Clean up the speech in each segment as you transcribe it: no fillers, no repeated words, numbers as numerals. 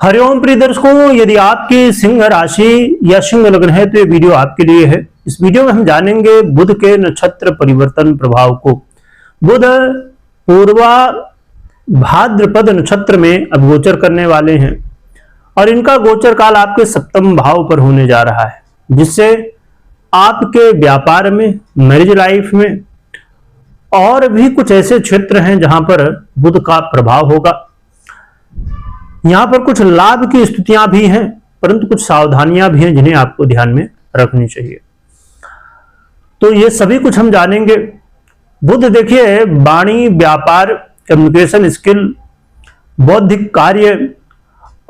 हरिओम प्रिय दर्शकों, यदि आपकी सिंह राशि या सिंह लग्न है तो ये वीडियो आपके लिए है। इस वीडियो में हम जानेंगे बुध के नक्षत्र परिवर्तन प्रभाव को। बुध पूर्वा भाद्रपद नक्षत्र में अब गोचर करने वाले हैं और इनका गोचर काल आपके सप्तम भाव पर होने जा रहा है, जिससे आपके व्यापार में, मैरिज लाइफ में और भी कुछ ऐसे क्षेत्र हैं जहां पर बुध का प्रभाव होगा। यहां पर कुछ लाभ की स्थितियां भी हैं, परंतु कुछ सावधानियां भी हैं जिन्हें आपको ध्यान में रखनी चाहिए। तो ये सभी कुछ हम जानेंगे। बुध देखिए, वाणी, व्यापार, कम्युनिकेशन स्किल, बौद्धिक कार्य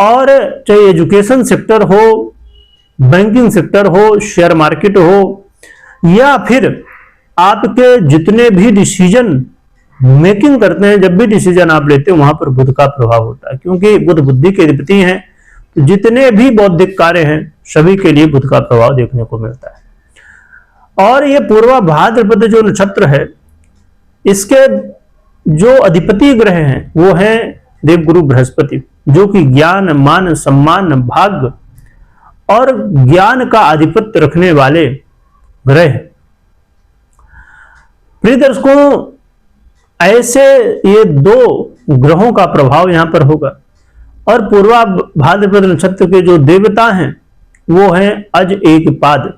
और चाहे एजुकेशन सेक्टर हो, बैंकिंग सेक्टर हो, शेयर मार्केट हो, या फिर आपके जितने भी डिसीजन मेकिंग करते हैं, जब भी डिसीजन आप लेते हैं वहां पर बुध का प्रभाव होता है, क्योंकि बुध बुद्धि के अधिपति हैं। तो जितने भी बौद्धिक कार्य हैं सभी के लिए बुध का प्रभाव देखने को मिलता है। और ये पूर्वा भाद्रपद जो नक्षत्र है, इसके जो अधिपति ग्रह हैं वो हैं देवगुरु बृहस्पति, जो कि ज्ञान, मान, सम्मान, भाग्य और ज्ञान का आधिपत्य रखने वाले ग्रह हैं। प्रिय दर्शकों, ऐसे ये दो ग्रहों का प्रभाव यहां पर होगा। और पूर्वा भाद्रपद नक्षत्र के जो देवता हैं वो हैं अज एक पाद,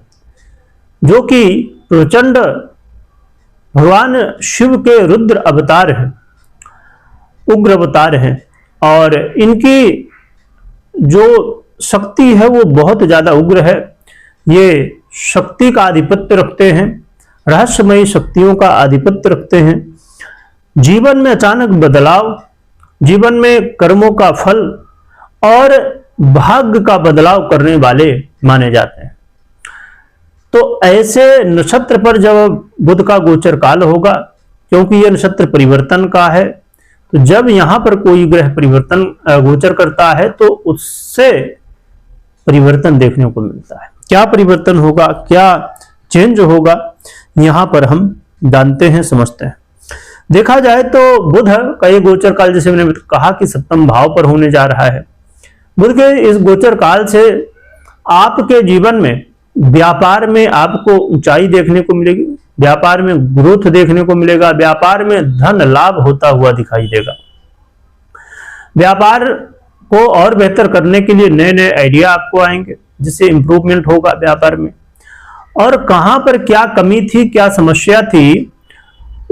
जो कि प्रचंड भगवान शिव के रुद्र अवतार हैं, उग्र अवतार हैं। और इनकी जो शक्ति है वो बहुत ज्यादा उग्र है। ये शक्ति का आधिपत्य रखते हैं, रहस्यमयी शक्तियों का आधिपत्य रखते हैं। जीवन में अचानक बदलाव, जीवन में कर्मों का फल और भाग्य का बदलाव करने वाले माने जाते हैं। तो ऐसे नक्षत्र पर जब बुध का गोचर काल होगा, क्योंकि यह नक्षत्र परिवर्तन का है, तो जब यहां पर कोई ग्रह परिवर्तन गोचर करता है तो उससे परिवर्तन देखने को मिलता है। क्या परिवर्तन होगा, क्या चेंज होगा, यहां पर हम जानते हैं, समझते हैं। देखा जाए तो बुध का ये गोचर काल, जैसे मैंने कहा कि सप्तम भाव पर होने जा रहा है। बुध के इस गोचर काल से आपके जीवन में, व्यापार में आपको ऊंचाई देखने को मिलेगी, व्यापार में ग्रोथ देखने को मिलेगा, व्यापार में धन लाभ होता हुआ दिखाई देगा। व्यापार को और बेहतर करने के लिए नए नए आइडिया आपको आएंगे, जिससे इंप्रूवमेंट होगा व्यापार में। और कहां पर क्या कमी थी, क्या समस्या थी,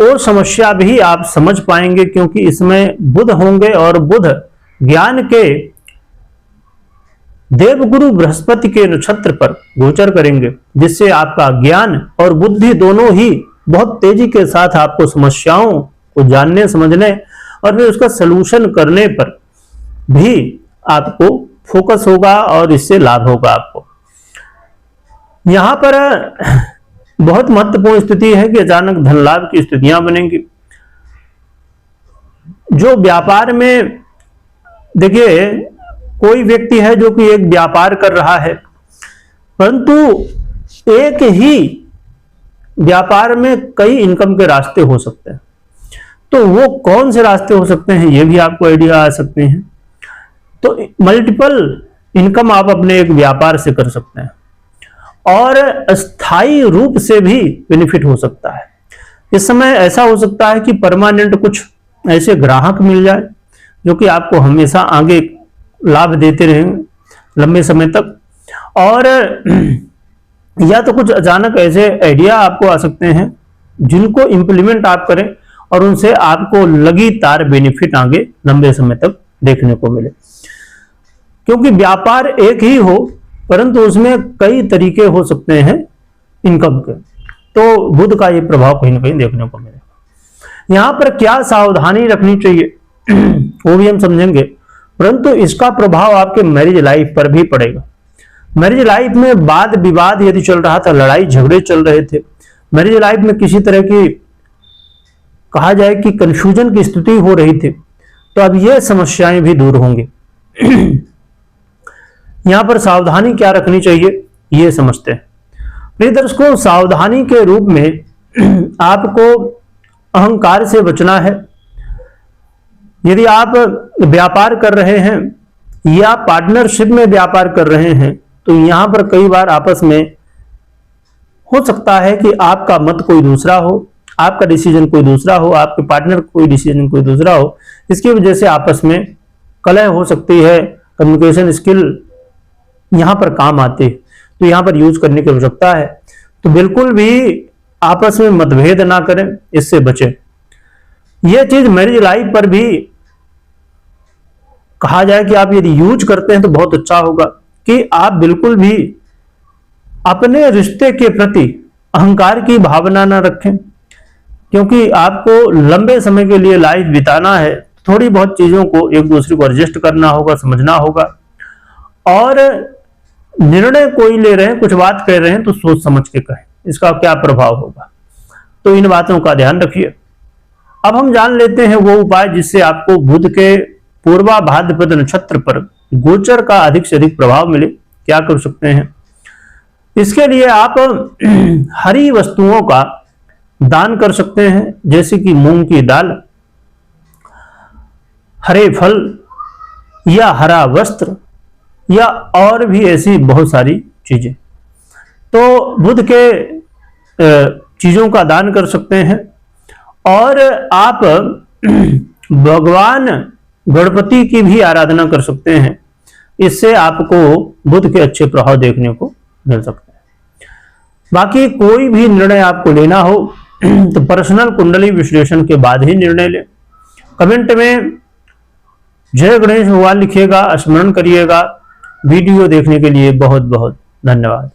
वो समस्या भी आप समझ पाएंगे, क्योंकि इसमें बुध होंगे और बुध ज्ञान के देवगुरु बृहस्पति के नक्षत्र पर गोचर करेंगे, जिससे आपका ज्ञान और बुद्धि दोनों ही बहुत तेजी के साथ आपको समस्याओं को जानने, समझने और फिर उसका सलूशन करने पर भी आपको फोकस होगा और इससे लाभ होगा आपको। यहां पर बहुत महत्वपूर्ण स्थिति है कि अचानक धन लाभ की स्थितियां बनेंगी। जो व्यापार में, देखिए, कोई व्यक्ति है जो कि एक व्यापार कर रहा है, परंतु एक ही व्यापार में कई इनकम के रास्ते हो सकते हैं। तो वो कौन से रास्ते हो सकते हैं, ये भी आपको आइडिया आ सकते हैं। तो मल्टीपल इनकम आप अपने एक व्यापार से कर सकते हैं और स्थायी रूप से भी बेनिफिट हो सकता है। इस समय ऐसा हो सकता है कि परमानेंट कुछ ऐसे ग्राहक मिल जाए जो कि आपको हमेशा आगे लाभ देते रहेंगे लंबे समय तक। और या तो कुछ अचानक ऐसे आइडिया आपको आ सकते हैं जिनको इंप्लीमेंट आप करें और उनसे आपको लगातार बेनिफिट आगे लंबे समय तक देखने को मिले। क्योंकि व्यापार एक ही हो, परंतु उसमें कई तरीके हो सकते हैं इनकम के, तो बुध का ये प्रभाव कहीं ना कहीं देखने को मिलेगा। यहां पर क्या सावधानी रखनी चाहिए वो भी हम समझेंगे, परंतु इसका प्रभाव आपके मैरिज लाइफ पर भी पड़ेगा। मैरिज लाइफ में वाद विवाद यदि चल रहा था, लड़ाई झगड़े चल रहे थे, मैरिज लाइफ में किसी तरह की, कहा जाए कि कंफ्यूजन की स्थिति हो रही थी, तो अब ये समस्याएं भी दूर होंगी। यहां पर सावधानी क्या रखनी चाहिए ये समझते हैं। प्रिय दर्शकों, सावधानी के रूप में आपको अहंकार से बचना है। यदि आप व्यापार कर रहे हैं या पार्टनरशिप में व्यापार कर रहे हैं तो यहां पर कई बार आपस में हो सकता है कि आपका मत कोई दूसरा हो, आपका डिसीजन कोई दूसरा हो, आपके पार्टनर कोई डिसीजन कोई दूसरा हो। इसकी वजह से आपस में कलह हो सकती है। कम्युनिकेशन स्किल यहां पर काम आते हैं, तो यहां पर यूज करने की आवश्यकता है। तो बिल्कुल भी आपस में मतभेद ना करें, इससे बचें। यह चीज मैरिज लाइफ पर भी कहा जाए कि आप यदि यूज करते हैं तो बहुत अच्छा होगा कि आप बिल्कुल भी अपने रिश्ते के प्रति अहंकार की भावना ना रखें, क्योंकि आपको लंबे समय के लिए लाइफ बिताना है। थोड़ी बहुत चीजों को एक दूसरे को एडजस्ट करना होगा, समझना होगा, और निर्णय कोई ले रहे हैं, कुछ बात कह रहे हैं तो सोच समझ के कहें, इसका क्या प्रभाव होगा। तो इन बातों का ध्यान रखिए। अब हम जान लेते हैं वो उपाय जिससे आपको बुध के पूर्वा भाद्रपद नक्षत्र पर गोचर का अधिक से अधिक प्रभाव मिले। क्या कर सकते हैं? इसके लिए आप हरी वस्तुओं का दान कर सकते हैं, जैसे कि मूंग की दाल, हरे फल या हरा वस्त्र, या और भी ऐसी बहुत सारी चीजें। तो बुध के चीजों का दान कर सकते हैं। और आप भगवान गणपति की भी आराधना कर सकते हैं। इससे आपको बुध के अच्छे प्रभाव देखने को मिल सकते हैं। बाकी कोई भी निर्णय आपको लेना हो तो पर्सनल कुंडली विश्लेषण के बाद ही निर्णय लें। कमेंट में जय गणेश भगवान लिखिएगा, स्मरण करिएगा। वीडियो देखने के लिए बहुत बहुत धन्यवाद।